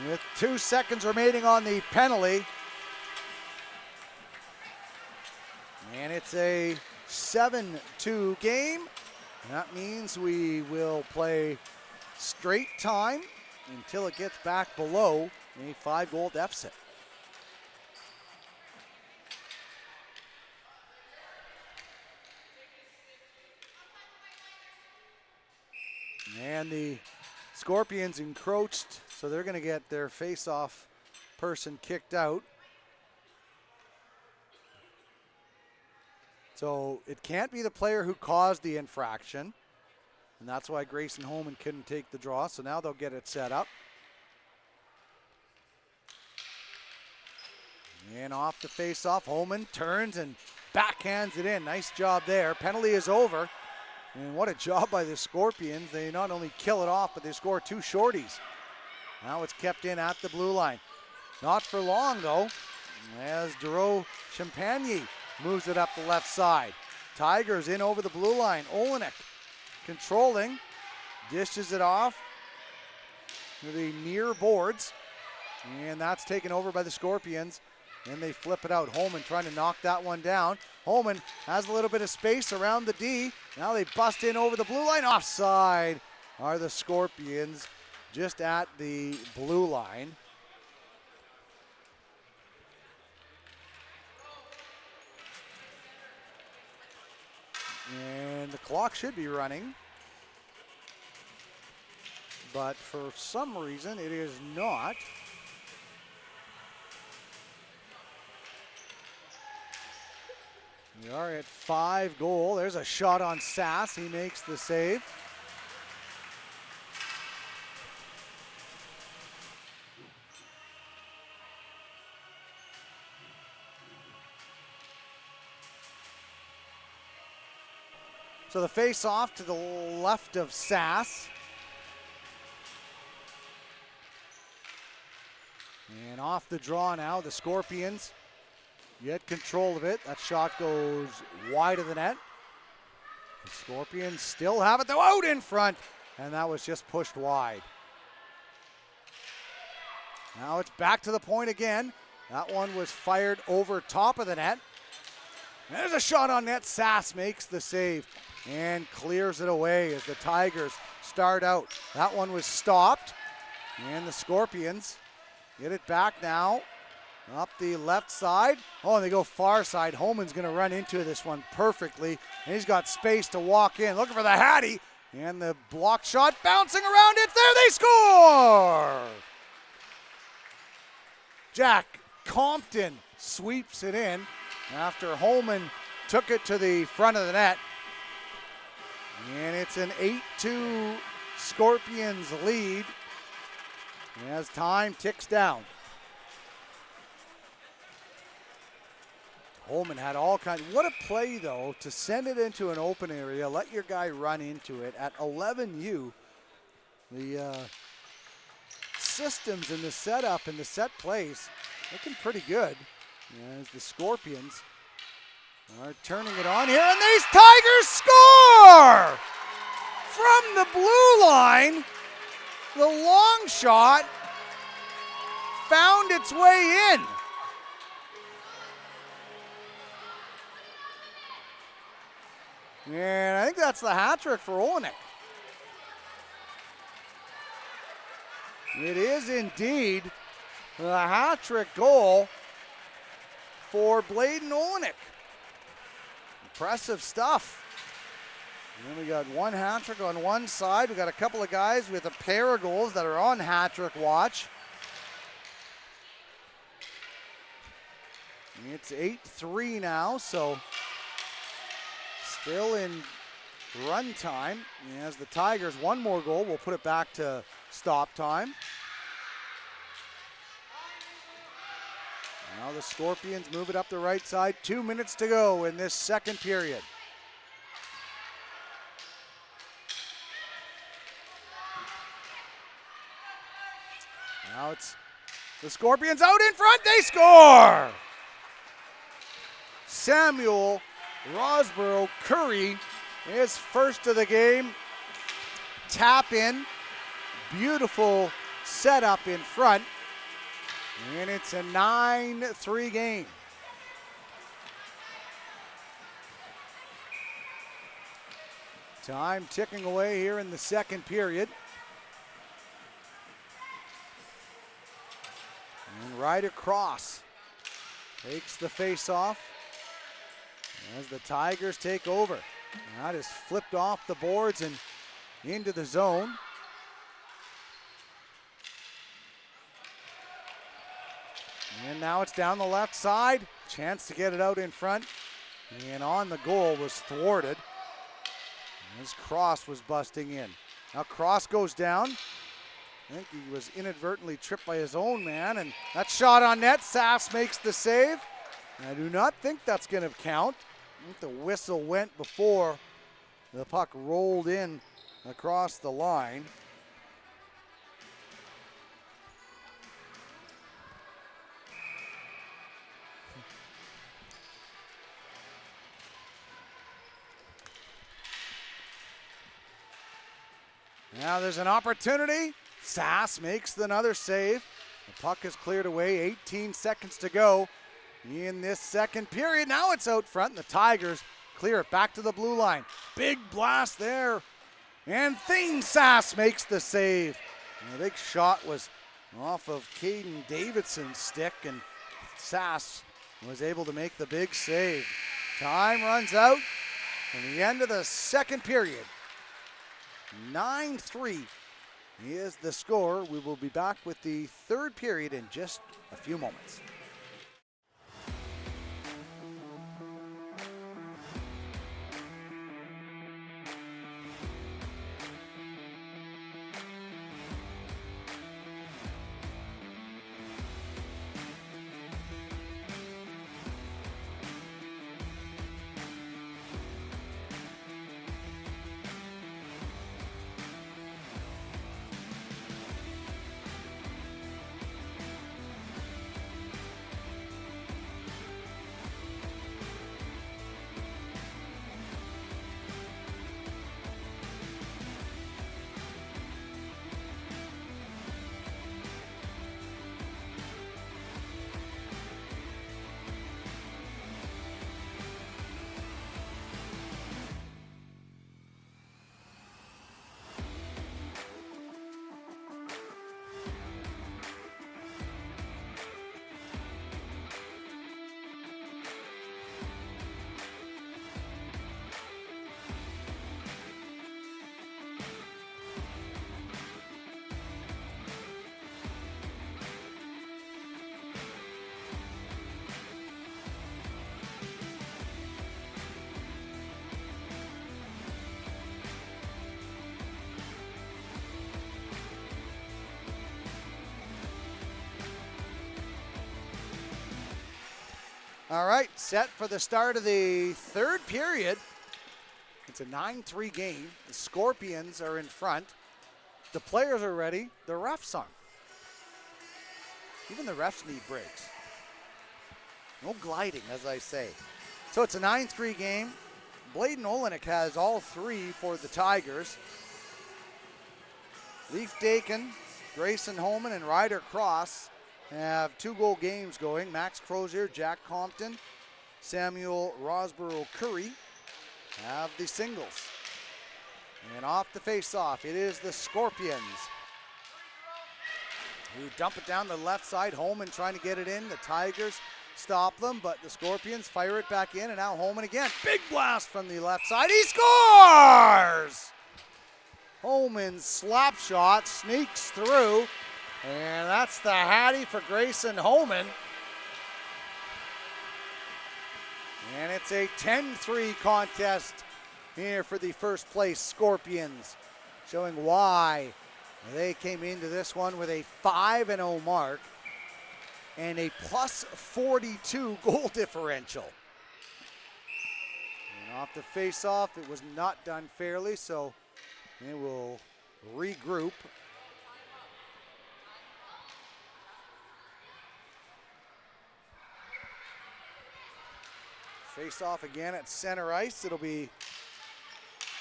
With 2 seconds remaining on the penalty. And it's a 7-2 game. That means we will play straight time until it gets back below a 5-goal deficit. And the Scorpions encroached, so they're going to get their face-off person kicked out. So it can't be the player who caused the infraction. And that's why Grayson Holman couldn't take the draw. So now they'll get it set up. And off the face-off, Holman turns and backhands it in. Nice job there. Penalty is over. And what a job by the Scorpions. They not only kill it off, but they score 2 shorties. Now it's kept in at the blue line. Not for long, though, as Duro Champagne moves it up the left side. Tigers in over the blue line. Olenek controlling, dishes it off to the near boards, and that's taken over by the Scorpions. And they flip it out. Holman trying to knock that one down. Holman has a little bit of space around the D. Now they bust in over the blue line. Offside are the Scorpions just at the blue line. And the clock should be running, but for some reason it is not. We are at 5-goal. There's a shot on Sass. He makes the save. So the face-off to the left of Sass. And off the draw now, the Scorpions get control of it. That shot goes wide of the net. The Scorpions still have it, though, out in front. And that was just pushed wide. Now it's back to the point again. That one was fired over top of the net. There's a shot on net. Sass makes the save and clears it away as the Tigers start out. That one was stopped, and the Scorpions get it back now up the left side. Oh, and they go far side. Holman's going to run into this one perfectly, and he's got space to walk in. Looking for the Hattie, and the block shot bouncing around it. There they score! Jack Compton sweeps it in after Holman took it to the front of the net. And it's an 8-2 Scorpions lead as time ticks down. Holman had all kinds. What a play, though, to send it into an open area, let your guy run into it at 11U. The systems and the setup and the set plays looking pretty good as the Scorpions are turning it on here, and these Tigers score! From the blue line, the long shot found its way in. And I think that's the hat trick for Olenek. It is indeed the hat trick goal for Bladen Olenek. Impressive stuff. And then we got one hat trick on one side. We got a couple of guys with a pair of goals that are on hat trick watch. And it's 8-3 now, so still in run time. As the Tigers, one more goal, we'll put it back to stop time. Now the Scorpions move it up the right side. 2 minutes to go in this second period. Now it's the Scorpions out in front. They score! Samuel Rosborough Curry is first of the game. Tap in. Beautiful setup in front. And it's a 9-3 game. Time ticking away here in the second period. And right across takes the face-off as the Tigers take over. That is flipped off the boards and into the zone. And now it's down the left side. Chance to get it out in front. And on the goal was thwarted. His cross was busting in. Now cross goes down. I think he was inadvertently tripped by his own man. And that shot on net. Sass makes the save. I do not think that's going to count. I think the whistle went before the puck rolled in across the line. Now there's an opportunity. Sass makes another save. The puck is cleared away. 18 seconds to go in this second period. Now it's out front, and the Tigers clear it back to the blue line. Big blast there. And Thane Sass makes the save. And the big shot was off of Caden Davidson's stick, and Sass was able to make the big save. Time runs out from the end of the second period. 9-3 is the score. We will be back with the third period in just a few moments. All right, set for the start of the third period. It's a 9-3 game. The Scorpions are in front. The players are ready. The refs aren't. Even the refs need breaks. No gliding, as I say. So it's a 9-3 game. Bladen Olenek has all three for the Tigers. Leaf Dakin, Grayson Holman, and Ryder Cross have 2-goal games going. Max Crozier, Jack Compton, Samuel Rosborough Curry have the singles. And off the face-off, it is the Scorpions who dump it down the left side. Holman trying to get it in. The Tigers stop them, but the Scorpions fire it back in, and now Holman again. Big blast from the left side. He scores! Holman's slap shot sneaks through, and that's the Hattie for Grayson Holman. And it's a 10-3 contest here for the first place Scorpions, showing why they came into this one with a 5-0 mark and a plus 42 goal differential. And off the face-off, it was not done fairly, so they will regroup. Face-off again at center ice. It'll be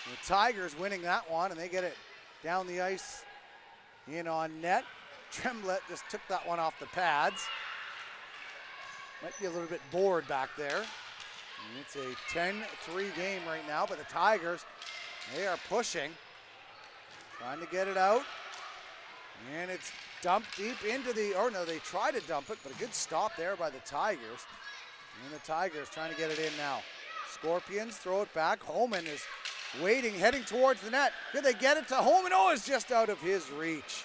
the Tigers winning that one, and they get it down the ice in on net. Tremblett just took that one off the pads. Might be a little bit bored back there. And it's a 10-3 game right now, but the Tigers, they are pushing, trying to get it out. And it's dumped deep into the, or no, they try to dump it, but a good stop there by the Tigers. And the Tigers trying to get it in now. Scorpions throw it back. Holman is waiting, heading towards the net. Could they get it to Holman? Oh, it's just out of his reach.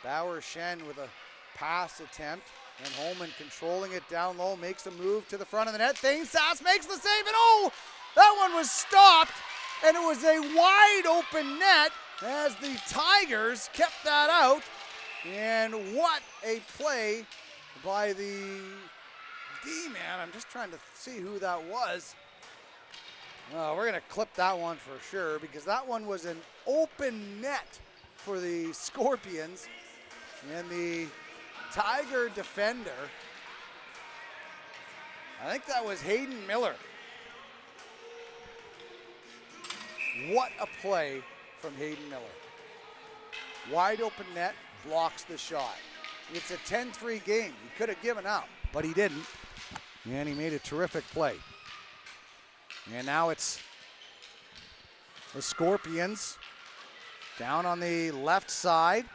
Bauer Shen with a pass attempt, and Holman controlling it down low, makes a move to the front of the net. Thane Sass makes the save, and oh, that one was stopped, and it was a wide open net as the Tigers kept that out. And what a play by the D-man. I'm just trying to see who that was. We're going to clip that one for sure, because that one was an open net for the Scorpions. And the Tiger defender, I think that was Hayden Miller. What a play from Hayden Miller. Wide open net, blocks the shot. It's a 10-3 game. He could have given up, but he didn't. And he made a terrific play. And now it's the Scorpions down on the left side.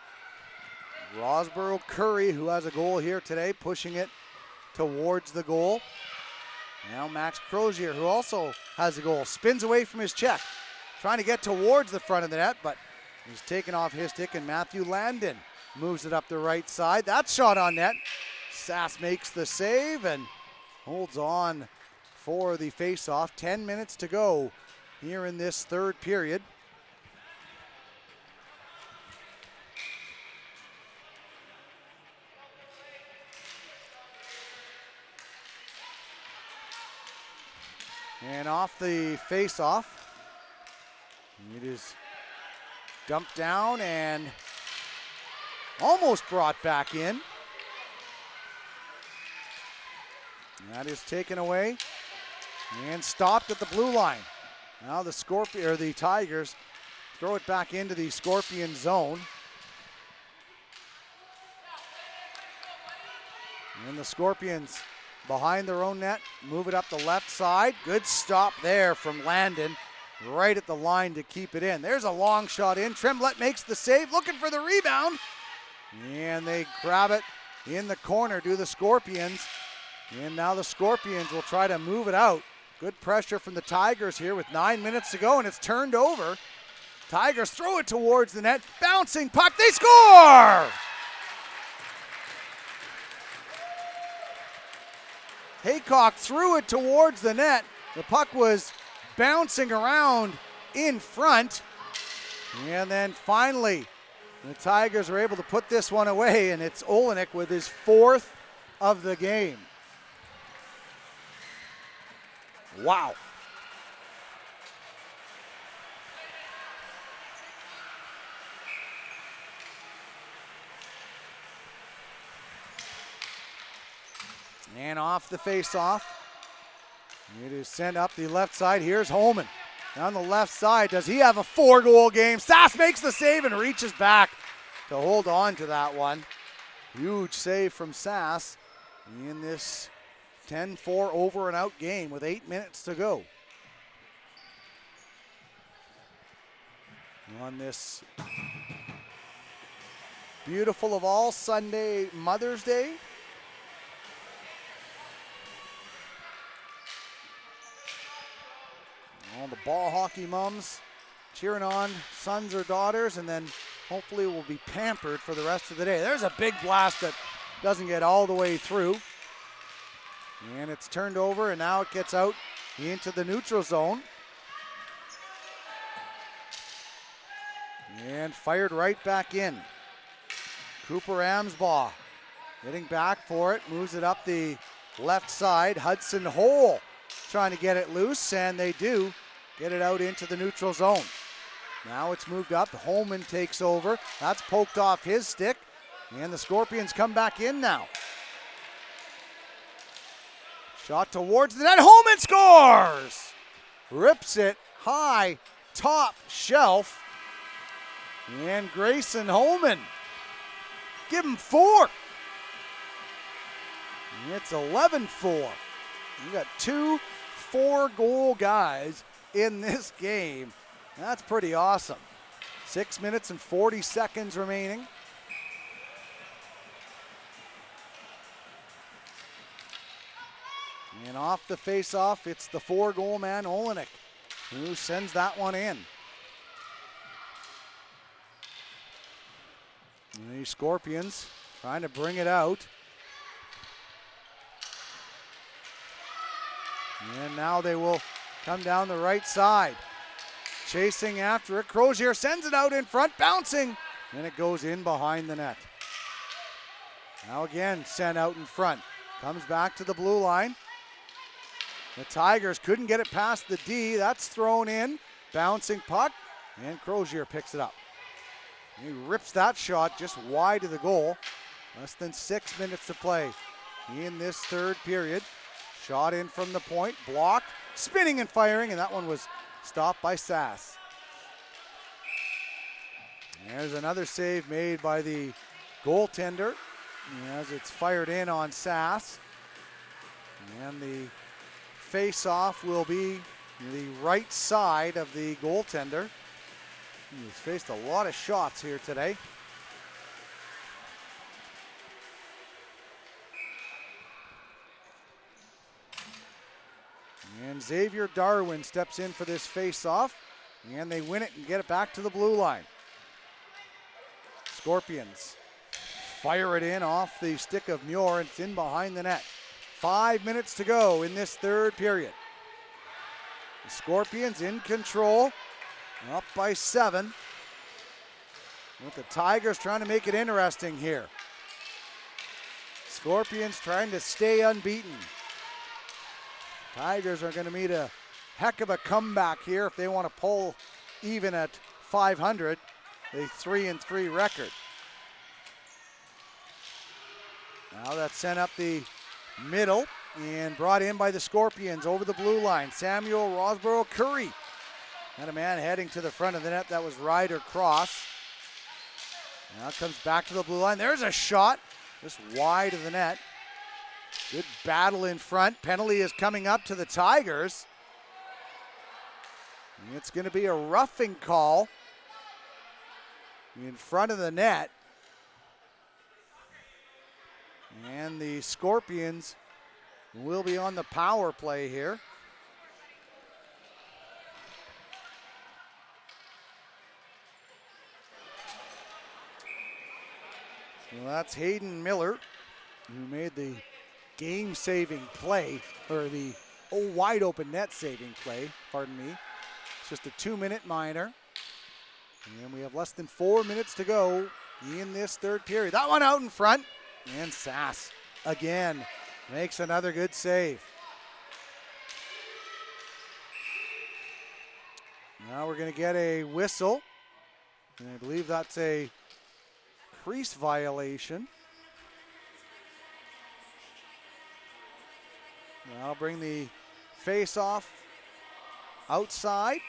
Rosborough Curry, who has a goal here today, pushing it towards the goal. Now Max Crozier, who also has a goal, spins away from his check, trying to get towards the front of the net, but he's taken off his stick, and Matthew Landon moves it up the right side. That shot on net. Sass makes the save and holds on for the face-off. 10 minutes to go here in this third period. And off the face-off, it is dumped down and almost brought back in. That is taken away and stopped at the blue line. Now the Tigers throw it back into the Scorpion zone. And the Scorpions behind their own net, move it up the left side. Good stop there from Landon, right at the line to keep it in. There's a long shot in. Tremblett makes the save, looking for the rebound. And they grab it in the corner, do the Scorpions. And now the Scorpions will try to move it out. Good pressure from the Tigers here with 9 minutes to go, and it's turned over. Tigers throw it towards the net. Bouncing puck, they score! Haycock threw it towards the net. The puck was bouncing around in front. And then finally, the Tigers are able to put this one away, and it's Olenek with his fourth of the game. Wow. And off the face-off. It is sent up the left side. Here's Holman. Down the left side. Does he have a 4-goal game? Sass makes the save and reaches back to hold on to that one. Huge save from Sass in this 10-4 over and out game with 8 minutes to go. On this beautiful of all Sunday, Mother's Day. All the ball hockey mums cheering on sons or daughters, and then hopefully will be pampered for the rest of the day. There's a big blast that doesn't get all the way through. And it's turned over, and now it gets out into the neutral zone. And fired right back in. Cooper Amsbaugh getting back for it, moves it up the left side. Hudson Hole trying to get it loose, and they do get it out into the neutral zone. Now it's moved up. Holman takes over. That's poked off his stick, and the Scorpions come back in now. Shot towards the net. Holman scores! Rips it high, top shelf. And Grayson Holman, give him 4. It's 11-4. You got 2 4-goal guys in this game. That's pretty awesome. 6 minutes and 40 seconds remaining. And off the face-off, it's the 4-goal man, Olenek, who sends that one in. And the Scorpions trying to bring it out. And now they will come down the right side. Chasing after it. Crozier sends it out in front, bouncing, and it goes in behind the net. Now again, sent out in front. Comes back to the blue line. The Tigers couldn't get it past the D. That's thrown in. Bouncing puck, and Crozier picks it up. He rips that shot just wide of the goal. Less than 6 minutes to play in this third period. Shot in from the point, blocked, spinning and firing, and that one was stopped by Sass. There's another save made by the goaltender as it's fired in on Sass. And the face-off will be the right side of the goaltender. He's faced a lot of shots here today. And Xavier Darwin steps in for this face-off, and they win it and get it back to the blue line. Scorpions fire it in off the stick of Muir, and it's in behind the net. 5 minutes to go in this third period. The Scorpions in control, up by 7. With the Tigers trying to make it interesting here. Scorpions trying to stay unbeaten. Tigers are going to need a heck of a comeback here if they want to pull even at 500, a 3-3 record. Now that's sent up the middle and brought in by the Scorpions over the blue line. Samuel Rosborough Curry had a man heading to the front of the net. That was Ryder Cross. Now it comes back to the blue line. There's a shot just wide of the net. Good battle in front. Penalty is coming up to the Tigers. It's going to be a roughing call in front of the net. And the Scorpions will be on the power play here. Well, that's Hayden Miller, who made the game-saving play, or the wide-open net-saving play, pardon me. It's just a 2-minute minor. And we have less than 4 minutes to go in this third period. That one out in front, and Sass again makes another good save. Now we're going to get a whistle. And I believe that's a crease violation. I'll bring the face-off outside.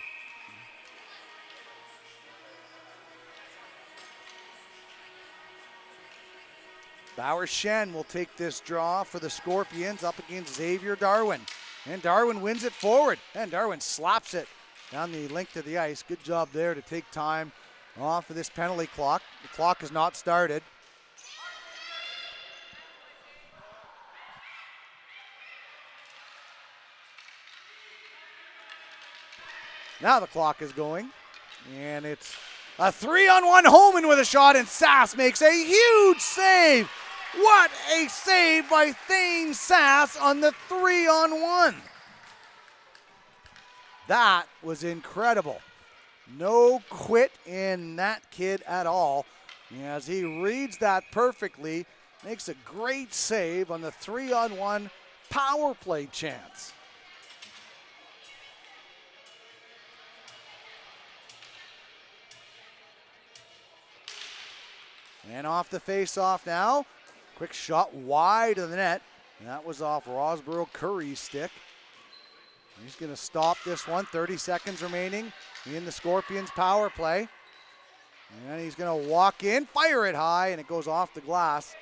Bowers Shen will take this draw for the Scorpions up against Xavier Darwin. And Darwin wins it forward. And Darwin slaps it down the length of the ice. Good job there to take time off of this penalty clock. The clock is not started. Now the clock is going, and it's a 3-on-1 Holman with a shot, and Sass makes a huge save. What a save by Thane Sass on the 3-on-1. That was incredible. No quit in that kid at all, as he reads that perfectly, makes a great save on the 3-on-1 power play chance. And off the face-off now. Quick shot wide of the net. And that was off Rosborough Curry's stick. He's going to stop this one. 30 seconds remaining in the Scorpions power play. And he's going to walk in, fire it high, and it goes off the glass.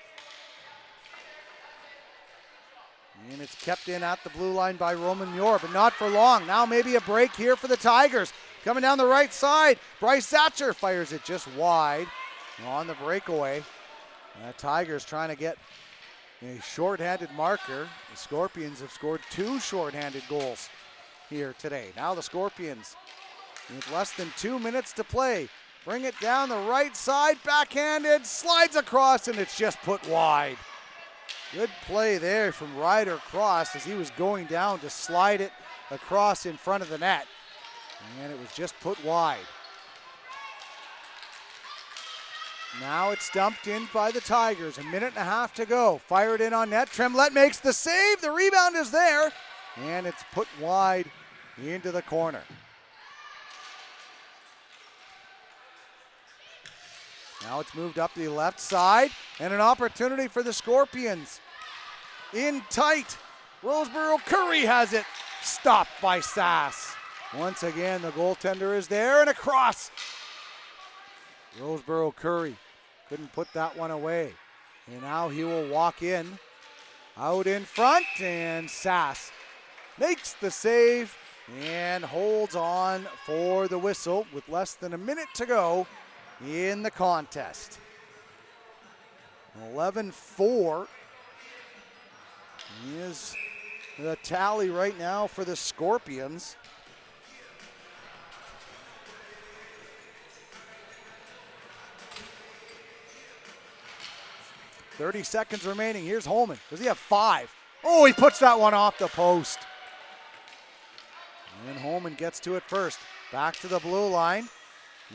And it's kept in at the blue line by Roman Muir, but not for long. Now maybe a break here for the Tigers. Coming down the right side, Bryce Satcher fires it just wide on the breakaway. Tigers trying to get a shorthanded marker. The Scorpions have scored 2 shorthanded goals here today. Now the Scorpions, with less than 2 minutes to play, bring it down the right side, backhanded, slides across, and it's just put wide. Good play there from Ryder Cross as he was going down to slide it across in front of the net. And it was just put wide. Now it's dumped in by the Tigers. 1.5 minutes to go. Fired in on net. Tremblett makes the save. The rebound is there. And it's put wide into the corner. Now it's moved up the left side. And an opportunity for the Scorpions. In tight. Roseboro Curry has it. Stopped by Sass. Once again, the goaltender is there and across. Roseboro Curry couldn't put that one away. And now he will walk in. Out in front, and Sass makes the save and holds on for the whistle with less than 1 minute to go in the contest. 11-4 is the tally right now for the Scorpions. .30 seconds remaining. Here's Holman. Does he have 5? Oh, he puts that one off the post. And Holman gets to it first. Back to the blue line.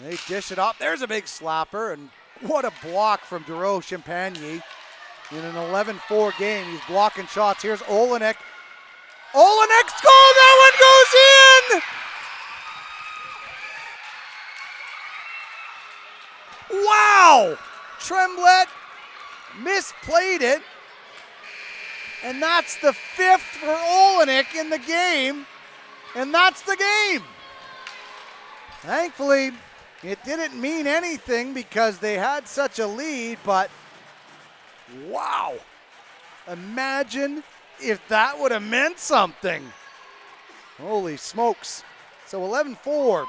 They dish it up. There's a big slapper. And what a block from Duro Champagne. In an 11-4 game, he's blocking shots. Here's Olenek. Olenek's goal! That one goes in! Wow! Tremblett misplayed it, and that's the 5th for Olenek in the game, and that's the game. Thankfully, it didn't mean anything because they had such a lead, but wow, imagine if that would have meant something. Holy smokes. So 11-4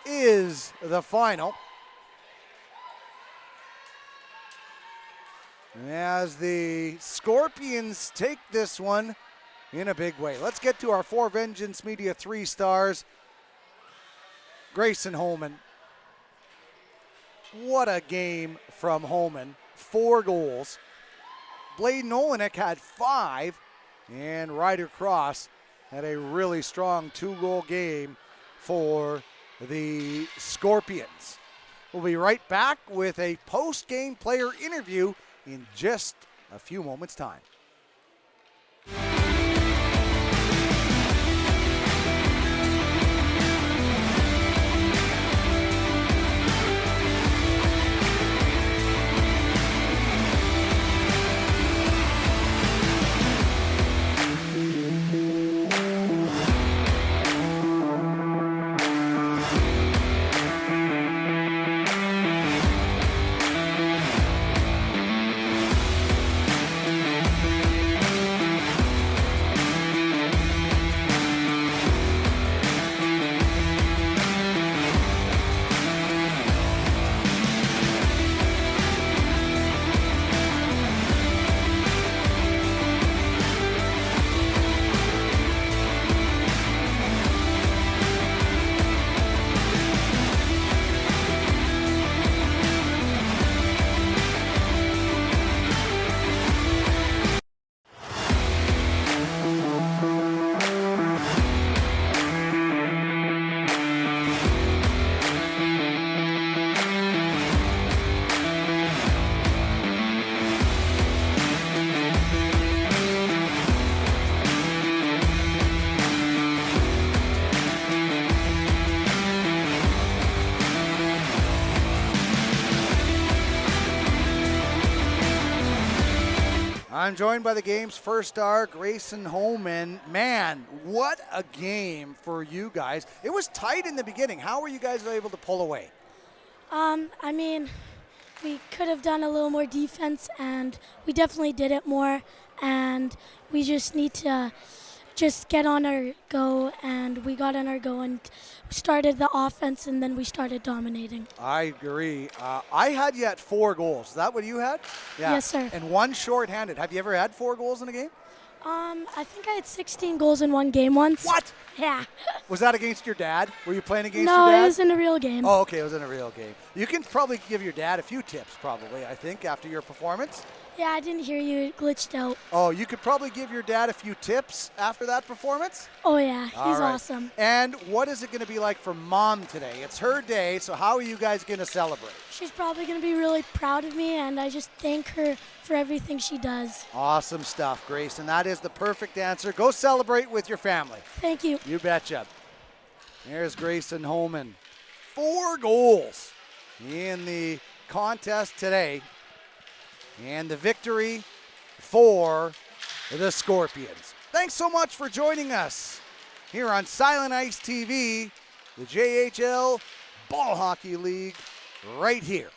is the final. As the Scorpions take this one in a big way. Let's get to our For Vengeance Media 3 stars. Grayson Holman. What a game from Holman. 4 goals. Bladen Olenek had 5. And Ryder Cross had a really strong 2-goal game for the Scorpions. We'll be right back with a post-game player interview in just a few moments' time. I'm joined by the game's first star, Grayson Holman. Man, what a game for you guys. It was tight in the beginning. How were you guys able to pull away? I mean, we could have done a little more defense, and we definitely did it more, and we just need to just get on our go, and we got on our go and started the offense, and then we started dominating. I agree. I had you at 4 goals. Is that what you had? Yeah. Yes, sir. And 1 shorthanded. Have you ever had 4 goals in a game? I think I had 16 goals in one game once. What? Yeah. Was that against your dad? Were you playing against No, your dad? it was in a real game. Oh, okay, it was in a real game. You can probably give your dad a few tips, probably, I think, after your performance. Yeah, I didn't hear you. It glitched out. Oh, you could probably give your dad a few tips after that performance? Oh, yeah. He's All right. awesome. And what is it going to be like for Mom today? It's her day, so how are you guys going to celebrate? She's probably going to be really proud of me, and I just thank her for everything she does. Awesome stuff, Grayson. That is the perfect answer. Go celebrate with your family. Thank you. You betcha. There's Grayson Holman. 4 goals in the contest today. And the victory for the Scorpions. Thanks so much for joining us here on Silent Ice TV, the JHL Ball Hockey League, right here